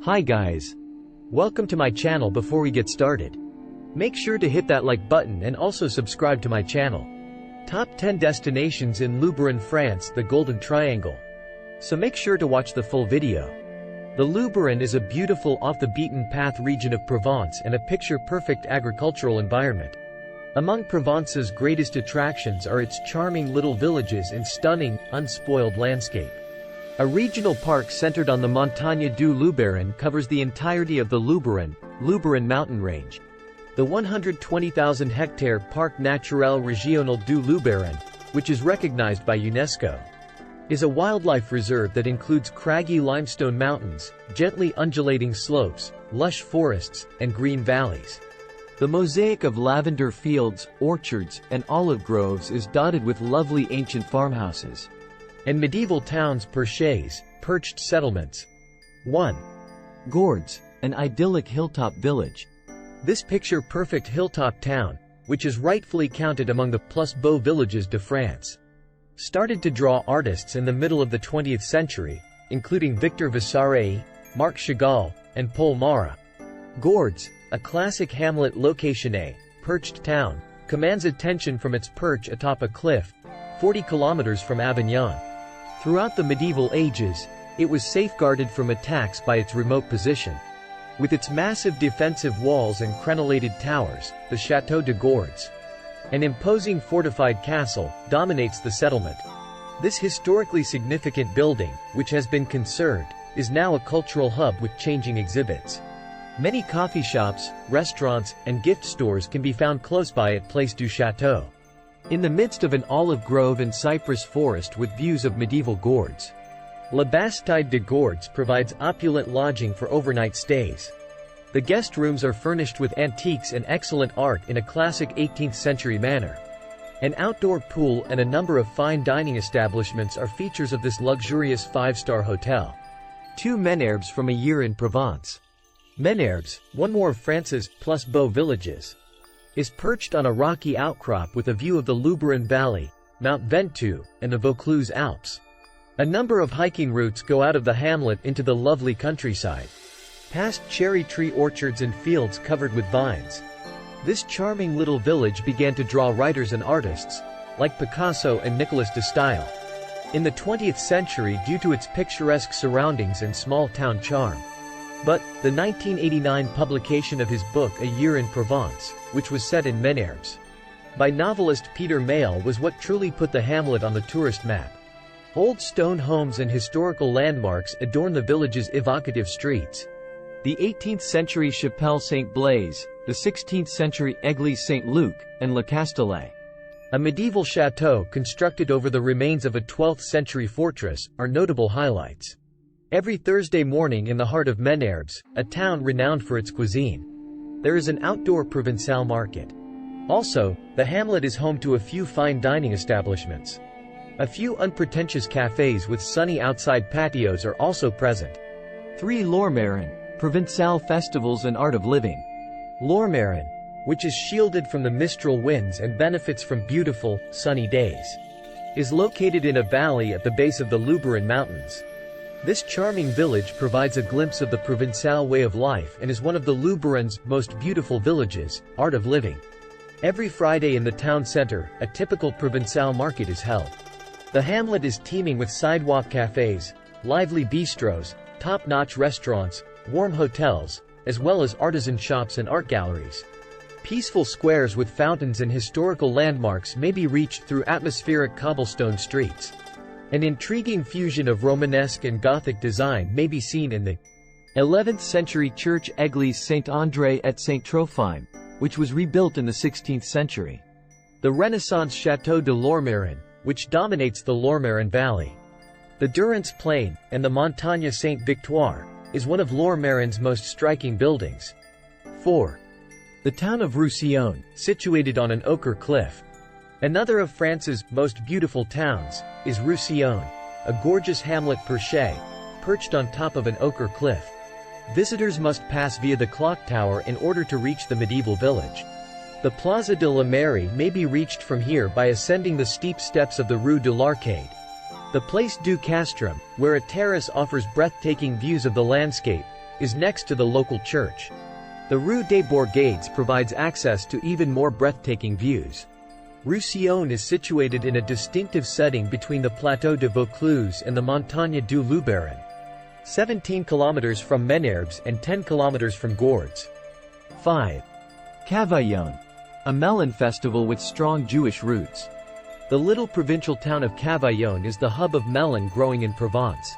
Hi guys. Welcome to my channel. Before we get started, make sure to hit that like button and also subscribe to my channel. Top 10 destinations in Luberon, France, the Golden Triangle. So make sure to watch the full video. The Luberon is a beautiful off-the-beaten-path region of Provence and a picture-perfect agricultural environment. Among Provence's greatest attractions are its charming little villages and stunning, unspoiled landscape. A regional park centered on the Montagne du Luberon covers the entirety of the Luberon mountain range. The 120,000-hectare Parc Naturel Régional du Luberon, which is recognized by UNESCO, is a wildlife reserve that includes craggy limestone mountains, gently undulating slopes, lush forests, and green valleys. The mosaic of lavender fields, orchards, and olive groves is dotted with lovely ancient farmhouses and medieval towns, perched settlements. 1. Gourds, an idyllic hilltop village. This picture-perfect hilltop town, which is rightfully counted among the plus beaux villages de France, started to draw artists in the middle of the 20th century, including Victor Vasarely, Marc Chagall, and Paul Marat. Gourds, a classic hamlet location, a perched town, commands attention from its perch atop a cliff, 40 kilometers from Avignon. Throughout the medieval ages, it was safeguarded from attacks by its remote position. With its massive defensive walls and crenellated towers, the Château de Gourds, an imposing fortified castle, dominates the settlement. This historically significant building, which has been conserved, is now a cultural hub with changing exhibits. Many coffee shops, restaurants, and gift stores can be found close by at Place du Château, in the midst of an olive grove and cypress forest with views of medieval gourds. La Bastide de Gourds provides opulent lodging for overnight stays. The guest rooms are furnished with antiques and excellent art in a classic 18th century manner. An outdoor pool and a number of fine dining establishments are features of this luxurious 5-star hotel. 2 Menerbes from A Year in Provence. Menerbes, one more of France's plus beaux villages, is perched on a rocky outcrop with a view of the Luberon Valley, Mount Ventoux, and the Vaucluse Alps. A number of hiking routes go out of the hamlet into the lovely countryside, past cherry tree orchards and fields covered with vines. This charming little village began to draw writers and artists, like Picasso and Nicolas de Staël, in the 20th century due to its picturesque surroundings and small-town charm. But, the 1989 publication of his book A Year in Provence, which was set in Menerbes, by novelist Peter Mayle, was what truly put the hamlet on the tourist map. Old stone homes and historical landmarks adorn the village's evocative streets. The 18th century Chapelle Saint-Blaise, the 16th century Église Saint-Luc, and Le Castellet, a medieval chateau constructed over the remains of a 12th century fortress, are notable highlights. Every Thursday morning in the heart of Menerbes, a town renowned for its cuisine, there is an outdoor Provençal market. Also, the hamlet is home to a few fine dining establishments. A few unpretentious cafes with sunny outside patios are also present. 3 Lourmarin, Provençal festivals and art of living. Lourmarin, which is shielded from the mistral winds and benefits from beautiful, sunny days, is located in a valley at the base of the Luberon Mountains. This charming village provides a glimpse of the Provençal way of life and is one of the Luberon's most beautiful villages, art of living. Every Friday in the town center, a typical Provençal market is held. The hamlet is teeming with sidewalk cafes, lively bistros, top-notch restaurants, warm hotels, as well as artisan shops and art galleries. Peaceful squares with fountains and historical landmarks may be reached through atmospheric cobblestone streets. An intriguing fusion of Romanesque and Gothic design may be seen in the 11th century church Église Saint-André et Saint-Trophime, which was rebuilt in the 16th century. The Renaissance Château de Lourmarin, which dominates the Lourmarin Valley. The Durance Plain, and the Montagne Sainte-Victoire, is one of Lourmarin's most striking buildings. 4. The town of Roussillon, situated on an ochre cliff. Another of France's most beautiful towns is Roussillon, a gorgeous hamlet perched on top of an ochre cliff. Visitors must pass via the clock tower in order to reach the medieval village. The Plaza de la Mairie may be reached from here by ascending the steep steps of the Rue de l'Arcade. The Place du Castrum, where a terrace offers breathtaking views of the landscape, is next to the local church. The Rue des Bourgades provides access to even more breathtaking views. Roussillon is situated in a distinctive setting between the Plateau de Vaucluse and the Montagne du Luberon, 17 kilometers from Menerbes and 10 kilometers from Gourdes. 5. Cavaillon, a melon festival with strong Jewish roots. The little provincial town of Cavaillon is the hub of melon growing in Provence.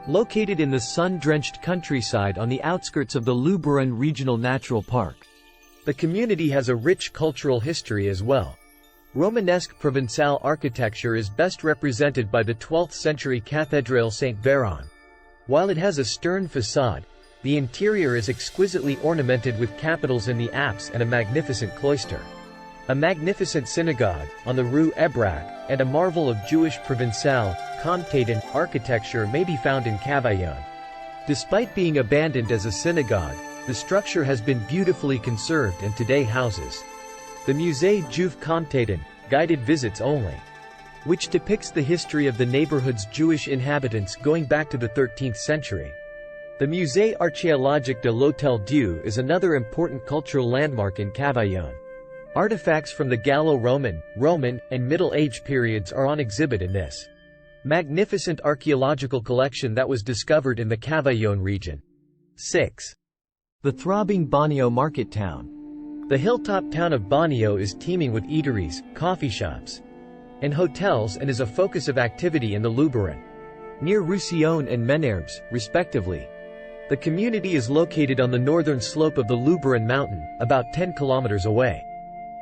Located in the sun-drenched countryside on the outskirts of the Luberon Regional Natural Park. The community has a rich cultural history as well. Romanesque Provençal architecture is best represented by the 12th century Cathédrale Saint-Véran. While it has a stern facade, the interior is exquisitely ornamented with capitals in the apse and a magnificent cloister. A magnificent synagogue, on the Rue Ebrac, and a marvel of Jewish Provençal, Comtaden, architecture may be found in Cavaillon. Despite being abandoned as a synagogue, the structure has been beautifully conserved and today houses the Musée Juif Comtaden, guided visits only, which depicts the history of the neighborhood's Jewish inhabitants going back to the 13th century. The Musée Archéologique de l'Hôtel Dieu is another important cultural landmark in Cavaillon. Artifacts from the Gallo-Roman, Roman, and Middle Age periods are on exhibit in this magnificent archaeological collection that was discovered in the Cavaillon region. 6. The throbbing Bonio market town. The hilltop town of Bonio is teeming with eateries, coffee shops, and hotels and is a focus of activity in the Luberon, near Roussillon and Menerbes, respectively. The community is located on the northern slope of the Luberon mountain, about 10 kilometers away.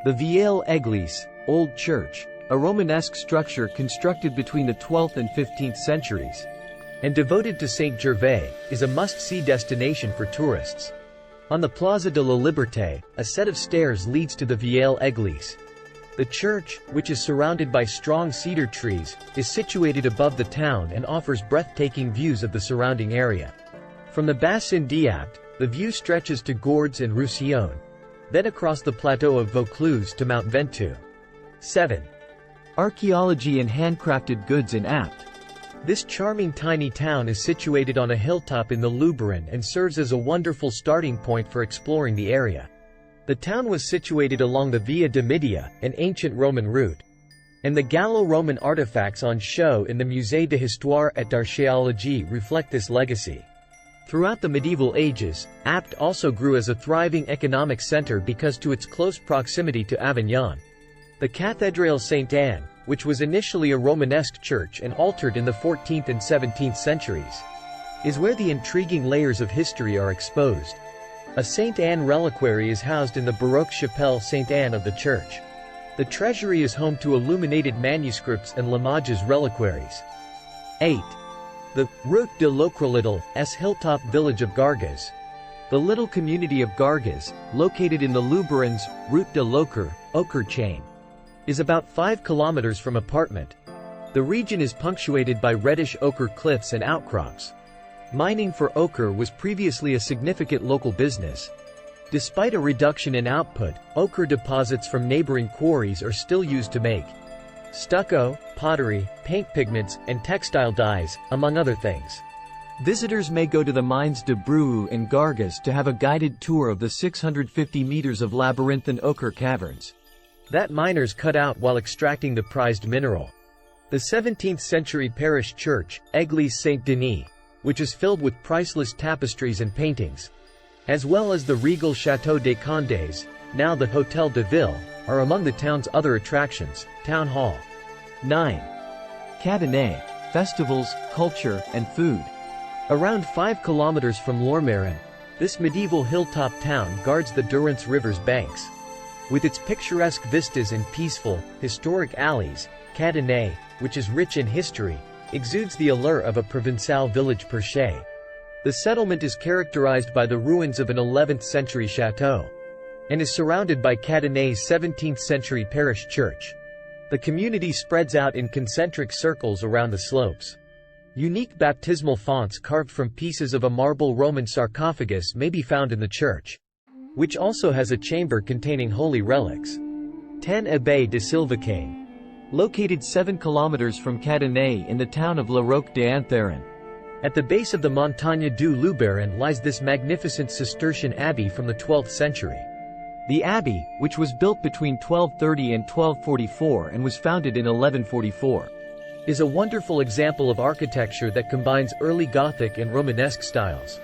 The Vieille Église, Old Church, a Romanesque structure constructed between the 12th and 15th centuries, and devoted to Saint Gervais, is a must-see destination for tourists. On the Plaza de la Liberté, a set of stairs leads to the Vieille Église. The church, which is surrounded by strong cedar trees, is situated above the town and offers breathtaking views of the surrounding area. From the Bassin d'Apt, the view stretches to Gourdes and Roussillon, then across the plateau of Vaucluse to Mount Ventoux. 7. Archaeology and handcrafted goods in Apt. This charming tiny town is situated on a hilltop in the Luberon and serves as a wonderful starting point for exploring the area. The town was situated along the Via de Midia, an ancient Roman route, and the Gallo-Roman artifacts on show in the Musée d'Histoire et d'Archéologie reflect this legacy. Throughout the medieval ages, Apt also grew as a thriving economic center because to its close proximity to Avignon. The Cathédrale Sainte-Anne, which was initially a Romanesque church and altered in the 14th and 17th centuries, is where the intriguing layers of history are exposed. A Sainte Anne reliquary is housed in the Baroque chapelle Sainte Anne of the church. The treasury is home to illuminated manuscripts and Limoges reliquaries. 8. The Route de l'Ocrelittle, hilltop village of Garges. The little community of Garges, located in the Luberon's Route de l'Ocre, Ochre chain, is about 5 kilometers from Apartment. The region is punctuated by reddish ochre cliffs and outcrops. Mining for ochre was previously a significant local business. Despite a reduction in output, ochre deposits from neighboring quarries are still used to make stucco, pottery, paint pigments, and textile dyes, among other things. Visitors may go to the mines de Brou and Garges to have a guided tour of the 650 meters of labyrinthine ochre caverns that miners cut out while extracting the prized mineral. The 17th century parish church, Église Saint-Denis, which is filled with priceless tapestries and paintings, as well as the regal Château des Condés, now the Hôtel de Ville, are among the town's other attractions. Town Hall. 9. Cadenet, festivals, culture, and food. Around 5 kilometers from Lourmarin, this medieval hilltop town guards the Durance River's banks. With its picturesque vistas and peaceful, historic alleys, Cadenet, which is rich in history, exudes the allure of a Provençal village per se. The settlement is characterized by the ruins of an 11th century chateau, and is surrounded by Cadenet's 17th century parish church. The community spreads out in concentric circles around the slopes. Unique baptismal fonts carved from pieces of a marble Roman sarcophagus may be found in the church, which also has a chamber containing holy relics. 10 Abbaye de Silvacaine. Located 7 kilometers from Cadenet in the town of La Roque d'Antherin. At the base of the Montagne du Luberon lies this magnificent Cistercian abbey from the 12th century. The abbey, which was built between 1230 and 1244 and was founded in 1144, is a wonderful example of architecture that combines early Gothic and Romanesque styles.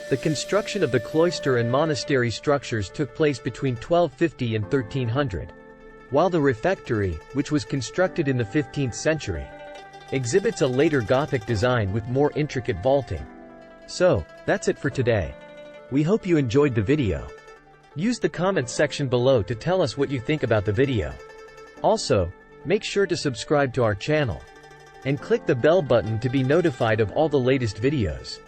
The construction of the cloister and monastery structures took place between 1250 and 1300, while the refectory, which was constructed in the 15th century, exhibits a later Gothic design with more intricate vaulting. So, that's it for today. We hope you enjoyed the video. Use the comments section below to tell us what you think about the video. Also, make sure to subscribe to our channel and click the bell button to be notified of all the latest videos.